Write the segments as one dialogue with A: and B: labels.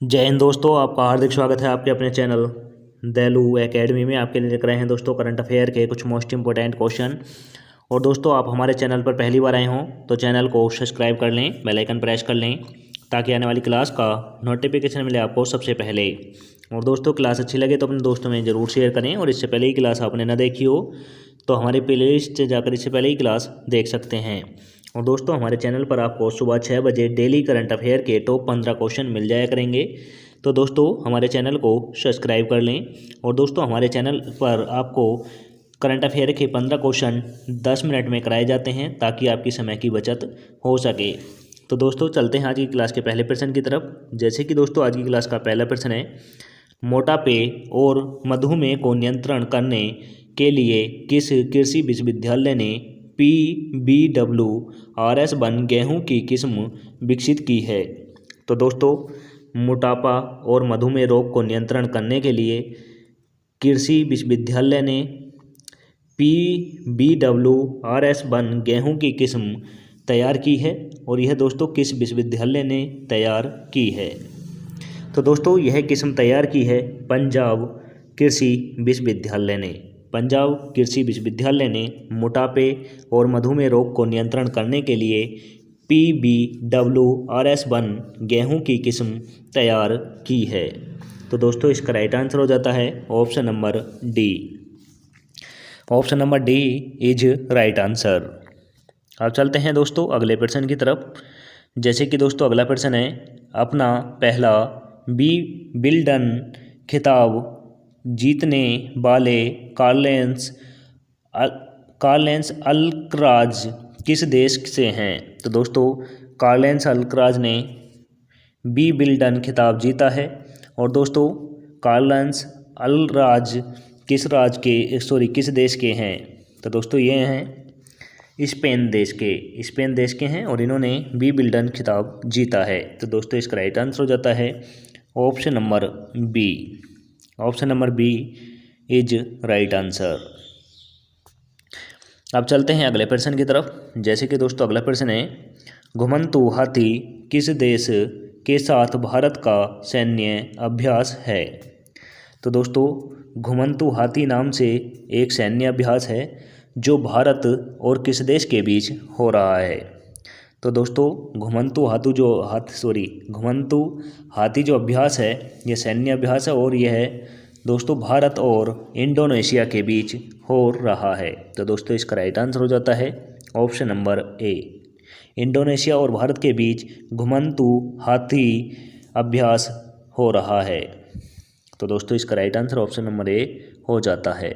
A: जय हिंद दोस्तों, आपका हार्दिक स्वागत है आपके अपने चैनल दैलू एकेडमी में। आपके लिए लेकर आए हैं दोस्तों करंट अफेयर के कुछ मोस्ट इंपॉर्टेंट क्वेश्चन। और दोस्तों, आप हमारे चैनल पर पहली बार आए हों तो चैनल को सब्सक्राइब कर लें, बेल आइकन प्रेस कर लें ताकि आने वाली क्लास का नोटिफिकेशन मिले आपको सबसे पहले। और दोस्तों, क्लास अच्छी लगे तो अपने दोस्तों में ज़रूर शेयर करें। और इससे पहले ही क्लास आपने ना देखी हो तो हमारे प्लेलिस्ट से जाकर इससे पहले ही क्लास देख सकते हैं। और दोस्तों, हमारे चैनल पर आपको सुबह 6 बजे डेली करंट अफेयर के टॉप 15 क्वेश्चन मिल जाया करेंगे। तो दोस्तों, हमारे चैनल को सब्सक्राइब कर लें। और दोस्तों, हमारे चैनल पर आपको करंट अफेयर के 15 क्वेश्चन 10 मिनट में कराए जाते हैं ताकि आपकी समय की बचत हो सके। तो दोस्तों, चलते हैं आज की क्लास के पहले प्रश्न की तरफ। जैसे कि दोस्तों, आज की क्लास का पहला प्रश्न है, मोटापे और मधुमेह को नियंत्रण करने के लिए किस कृषि विश्वविद्यालय ने PBWRS1 गेहूं की किस्म विकसित की है? तो दोस्तों, मोटापा और मधुमेह रोग को नियंत्रण करने के लिए कृषि विश्वविद्यालय ने PBWRS1 गेहूं की किस्म तैयार की है। और यह दोस्तों किस विश्वविद्यालय ने तैयार की है? तो दोस्तों, यह किस्म तैयार की है पंजाब कृषि विश्वविद्यालय ने। पंजाब कृषि विश्वविद्यालय ने मोटापे और मधुमेह रोग को नियंत्रण करने के लिए PBWRS1 गेहूं की किस्म तैयार की है। तो दोस्तों, इसका राइट आंसर हो जाता है option number D. Option number D is right answer. अब चलते हैं दोस्तों अगले प्रश्न की तरफ। जैसे कि दोस्तों, अगला प्रश्न है, अपना पहला विंबलडन खिताब जीतने वाले कार्लेंस अल्कराज किस देश से हैं? तो दोस्तों, कार्लेंस अल्कराज ने विंबलडन खिताब जीता है। और दोस्तों, कार्लेंस अल्कराज किस देश के हैं? तो दोस्तों, ये हैं स्पेन देश के हैं और इन्होंने विंबलडन खिताब जीता है। तो दोस्तों, इसका राइट आंसर हो जाता है option number b. Option number b is right answer. अब चलते हैं अगले प्रश्न की तरफ। जैसे कि दोस्तों, अगला प्रश्न है, घुमंतू हाथी किस देश के साथ भारत का सैन्य अभ्यास है? तो दोस्तों, घुमंतू हाथी नाम से एक सैन्य अभ्यास है जो भारत और किस देश के बीच हो रहा है? तो दोस्तों, घुमंतू हाथी जो अभ्यास है यह सैन्य अभ्यास है और यह दोस्तों भारत और इंडोनेशिया के बीच हो रहा है। तो दोस्तों, इसका राइट आंसर हो जाता है ऑप्शन नंबर ए। इंडोनेशिया और भारत के बीच घुमंतू हाथी अभ्यास हो रहा है। तो दोस्तों, इसका राइट आंसर ऑप्शन नंबर ए हो जाता है।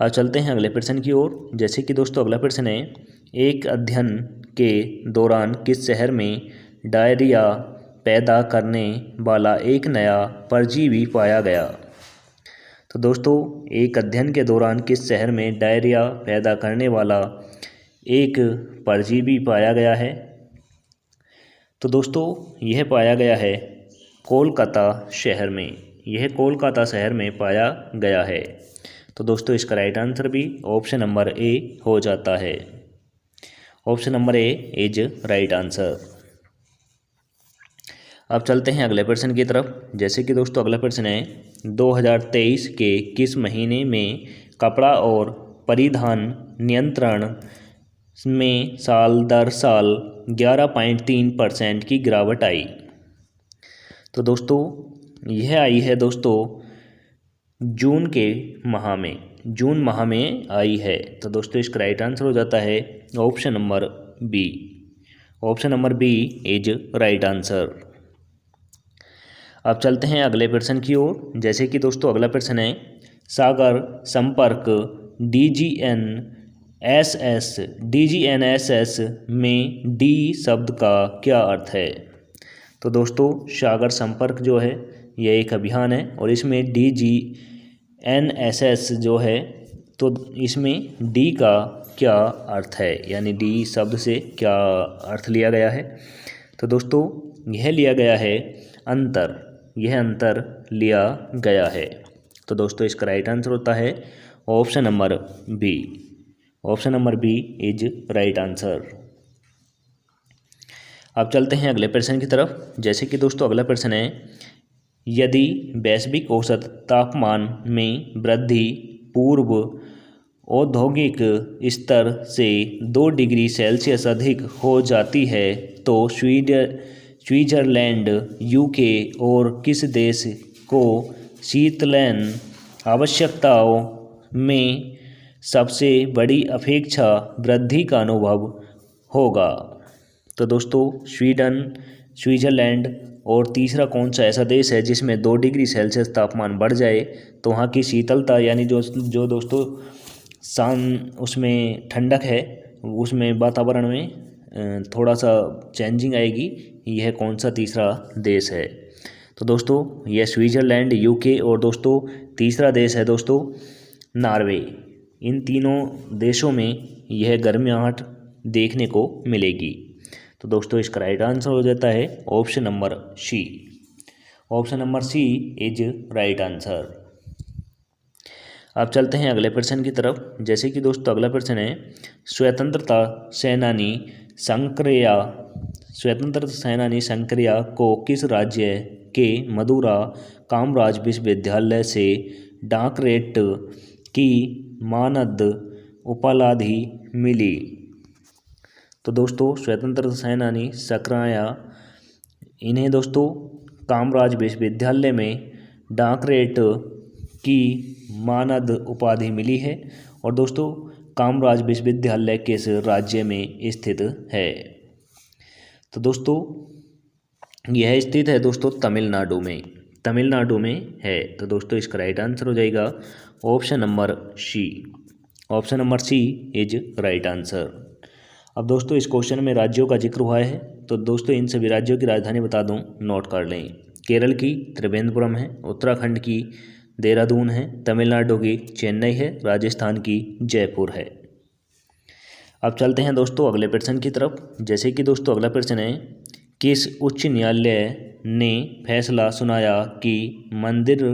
A: अब चलते हैं अगले प्रश्न की ओर। जैसे कि दोस्तों, अगला प्रश्न है, एक अध्ययन के दौरान किस शहर में डायरिया पैदा करने वाला एक नया परजीवी पाया गया? तो दोस्तों, एक अध्ययन के दौरान किस शहर में डायरिया पैदा करने वाला एक परजीवी पाया गया है? तो दोस्तों, यह पाया गया है कोलकाता शहर में। यह कोलकाता शहर में पाया गया है। तो दोस्तों, इसका राइट आंसर भी ऑप्शन नंबर ए हो जाता है। Option number a is right answer. अब चलते हैं अगले प्रश्न की तरफ। जैसे कि दोस्तों, अगला प्रश्न है, 2023 के किस महीने में कपड़ा और परिधान नियंत्रण में साल दर साल 11.3% की गिरावट आई? तो दोस्तों, यह आई है दोस्तों जून माह में आई है। तो दोस्तों, इसका राइट आंसर हो जाता है option number b. Option number b is right answer. अब चलते हैं अगले प्रश्न की ओर। जैसे कि दोस्तों, अगला प्रश्न है, सागर संपर्क DGNSS में डी शब्द का क्या अर्थ है? तो दोस्तों, सागर संपर्क जो है यह एक अभियान है और इसमें DGNSS जो है तो इसमें डी का क्या अर्थ है, यानी डी शब्द से क्या अर्थ लिया गया है? तो दोस्तों, यह लिया गया है अंतर। यह अंतर लिया गया है। तो दोस्तों, इसका राइट आंसर होता है option number b. Option number b is right answer. अब चलते हैं अगले प्रश्न की तरफ। जैसे कि दोस्तों अगला प्रश्न है, यदि वैश्विक औसत तापमान में वृद्धि पूर्व औद्योगिक स्तर से 2 डिग्री सेल्सियस अधिक हो जाती है तो स्विट्जरलैंड, यूके और किस देश को शीतलन आवश्यकताओं में सबसे बड़ी अपेक्षा वृद्धि का अनुभव होगा? तो दोस्तों स्वीडन, स्विट्जरलैंड और तीसरा कौन सा ऐसा देश है जिसमें 2 डिग्री सेल्सियस तापमान बढ़ जाए तो वहाँ की शीतलता यानी जो दोस्तों उसमें ठंडक है, उसमें वातावरण में थोड़ा सा चेंजिंग आएगी, यह कौन सा तीसरा देश है? तो दोस्तों यह स्विट्जरलैंड, यूके और दोस्तों तीसरा देश है दोस्तों नॉर्वे। इन तीनों देशों में यह गर्माहट देखने को मिलेगी। तो दोस्तों इसका राइट आंसर हो जाता है option number c. Option number c is right answer. अब चलते हैं अगले प्रश्न की तरफ। जैसे कि दोस्तों अगला प्रश्न है, स्वतंत्रता सेनानी शंकरैया को किस राज्य के मदुरा कामराज विश्वविद्यालय से डॉक्टरेट की मानद उपाधि मिली? तो दोस्तों स्वतंत्रता सेनानी शंकरैया, इन्हें दोस्तों कामराज विश्वविद्यालय में डॉक्टरेट की मानद उपाधि मिली है और दोस्तों कामराज विश्वविद्यालय किस राज्य में स्थित है? तो दोस्तों यह स्थित है दोस्तों तमिलनाडु में है। तो दोस्तों इसका राइट आंसर हो जाएगा option number c. Option number c is right answer. अब दोस्तों इस क्वेश्चन में राज्यों का जिक्र हुआ है, तो दोस्तों इन सभी राज्यों की राजधानी बता दूं, नोट कर लें। केरल की त्रिवेंद्रपुरम है, उत्तराखंड की देहरादून है, तमिलनाडु की चेन्नई है, राजस्थान की जयपुर है। अब चलते हैं दोस्तों अगले प्रश्न की तरफ। जैसे कि दोस्तों अगला प्रश्न है, किस उच्च न्यायालय ने फैसला सुनाया कि मंदिर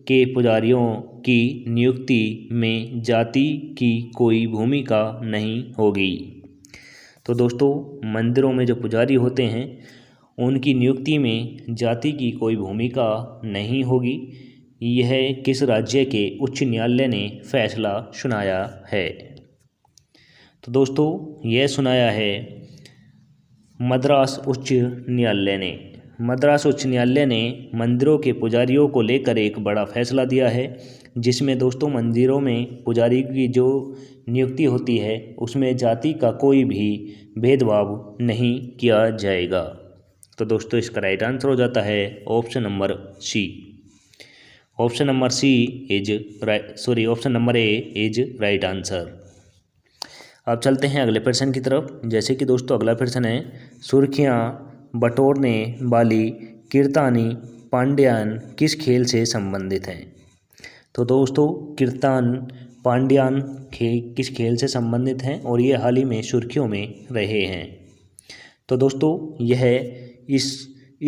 A: के पुजारियों की नियुक्ति में जाति की कोई भूमिका नहीं होगी? तो दोस्तों मंदिरों में जो पुजारी होते हैं उनकी नियुक्ति में जाति की कोई भूमिका नहीं होगी। यह किस राज्य के उच्च न्यायालय ने फैसला सुनाया है? तो दोस्तों यह सुनाया है मद्रास उच्च न्यायालय ने। मद्रास उच्च न्यायालय ने मंदिरों के पुजारियों को लेकर एक बड़ा फैसला दिया है, जिसमें दोस्तों मंदिरों में पुजारी की जो नियुक्ति होती है उसमें जाति का कोई भी भेदभाव नहीं किया जाएगा। तो दोस्तों इसका राइट आंसर हो जाता है option number c. Option number c is option number a is right answer. अब चलते हैं अगले प्रश्न की तरफ। जैसे कि दोस्तों अगला प्रश्न है, सुर्खियाँ बटोरने वाली कीर्तानी पांड्यान किस खेल से संबंधित हैं? तो दोस्तों कीर्तन पांड्यान किस खेल से संबंधित हैं और ये हाल ही में सुर्खियों में रहे हैं? तो दोस्तों यह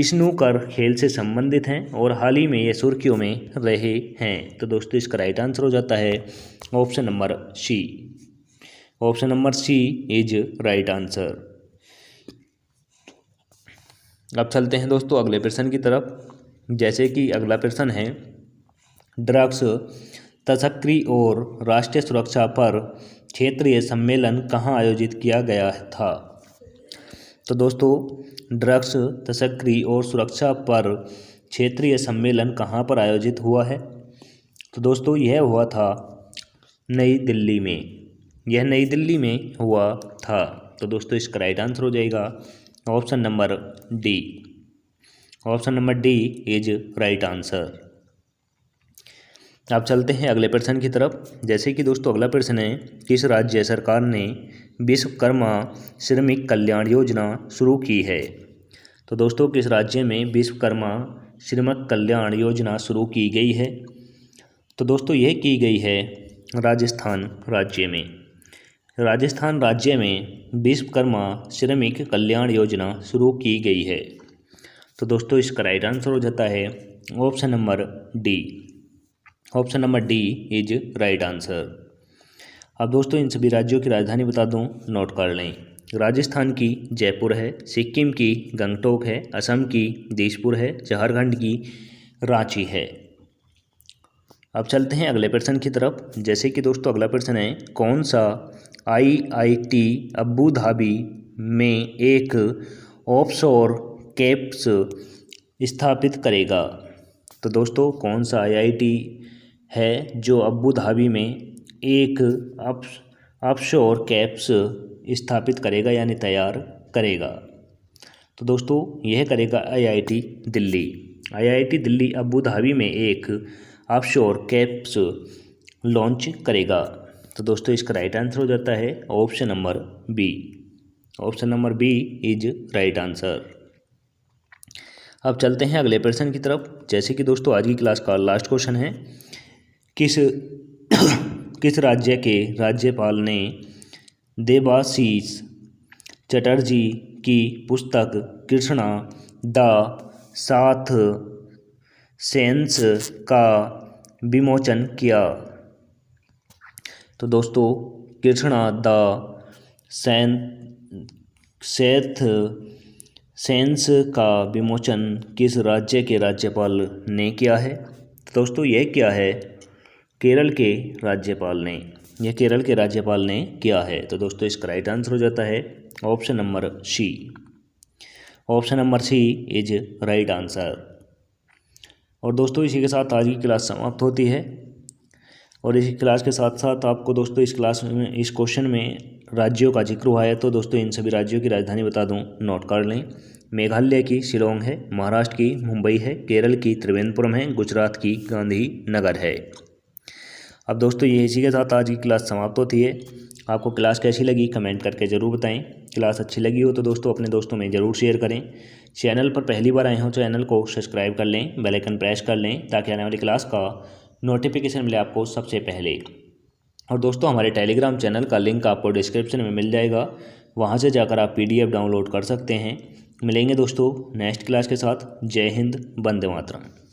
A: स्नूकर खेल से संबंधित हैं और हाल ही में ये सुर्खियों में रहे हैं। तो दोस्तों इसका राइट आंसर हो जाता है option number c. Option number c is right answer. अब चलते हैं दोस्तों अगले प्रश्न की तरफ। जैसे कि अगला प्रश्न है, ड्रग्स तस्करी और राष्ट्रीय सुरक्षा पर क्षेत्रीय सम्मेलन कहाँ आयोजित किया गया था? तो दोस्तों ड्रग्स तस्करी और सुरक्षा पर क्षेत्रीय सम्मेलन कहाँ पर आयोजित हुआ है? तो दोस्तों यह हुआ था नई दिल्ली में। यह नई दिल्ली में हुआ था। तो दोस्तों इसका राइट आंसर हो जाएगा option number D. Option number D is right answer. अब चलते हैं अगले प्रश्न की तरफ। जैसे कि दोस्तों अगला प्रश्न है, किस राज्य सरकार ने विश्वकर्मा श्रमिक कल्याण योजना शुरू की है? तो दोस्तों किस राज्य में विश्वकर्मा श्रमिक कल्याण योजना शुरू की गई है? तो दोस्तों यह की गई है राजस्थान राज्य में। राजस्थान राज्य में विश्वकर्मा श्रमिक कल्याण योजना शुरू की गई है। तो दोस्तों इसका राइट आंसर हो जाता है option number D. Option number D is right answer. अब दोस्तों इन सभी राज्यों की राजधानी बता दूं, नोट कर लें। राजस्थान की जयपुर है, सिक्किम की गंगटोक है, असम की दिसपुर है, झारखंड की रांची है। अब चलते हैं अगले प्रश्न की तरफ। जैसे कि दोस्तों अगला प्रश्न है, कौन सा IIT अबू धाबी में एक ऑफशोर कैंपस स्थापित करेगा? तो दोस्तों कौन सा IIT है जो अबू धाबी में एक ऑफशोर कैंपस स्थापित करेगा यानी तैयार करेगा? तो दोस्तों यह करेगा IIT Delhi. IIT Delhi Abu Dhabi में एक ऑफशोर कैंपस लॉन्च करेगा। तो दोस्तों इसका राइट आंसर हो जाता है option number b. Option number b is right answer. अब चलते हैं अगले प्रश्न की तरफ। जैसे कि दोस्तों आज की क्लास का लास्ट क्वेश्चन है, किस राज्य के राज्यपाल ने देबाशीष चटर्जी की पुस्तक कृष्णा द सात सेंस का विमोचन किया? तो दोस्तों कृष्णा द सेथ सेंस का विमोचन किस राज्य के राज्यपाल ने किया है? तो दोस्तों यह किया है केरल के राज्यपाल ने। यह केरल के राज्यपाल ने किया है। तो दोस्तों इसका राइट आंसर हो जाता है option number c. Option number c is right answer. और दोस्तों इसी के साथ आज की क्लास समाप्त होती है। और इसी क्लास के साथ साथ आपको दोस्तों इस क्लास में इस क्वेश्चन में राज्यों का जिक्र हुआ है, तो दोस्तों इन सभी राज्यों की राजधानी बता दूं, नोट कर लें। मेघालय की शिलोंग है, महाराष्ट्र की मुंबई है, केरल की त्रिवेंद्रपुरम है, गुजरात की गांधीनगर है। अब दोस्तों ये इसी के साथ आज की क्लास समाप्त होती है। आपको क्लास कैसी लगी कमेंट करके ज़रूर बताएं। क्लास अच्छी लगी हो तो दोस्तों अपने दोस्तों में ज़रूर शेयर करें। चैनल पर पहली बार आए हो तो चैनल को सब्सक्राइब कर लें, बेल आइकन प्रेस कर लें ताकि आने वाली क्लास का नोटिफिकेशन मिले आपको सबसे पहले। और दोस्तों हमारे टेलीग्राम चैनल का लिंक आपको डिस्क्रिप्शन में मिल जाएगा, वहाँ से जाकर आप PDF डाउनलोड कर सकते हैं। मिलेंगे दोस्तों नेक्स्ट क्लास के साथ। जय हिंद, वंदे मातरम।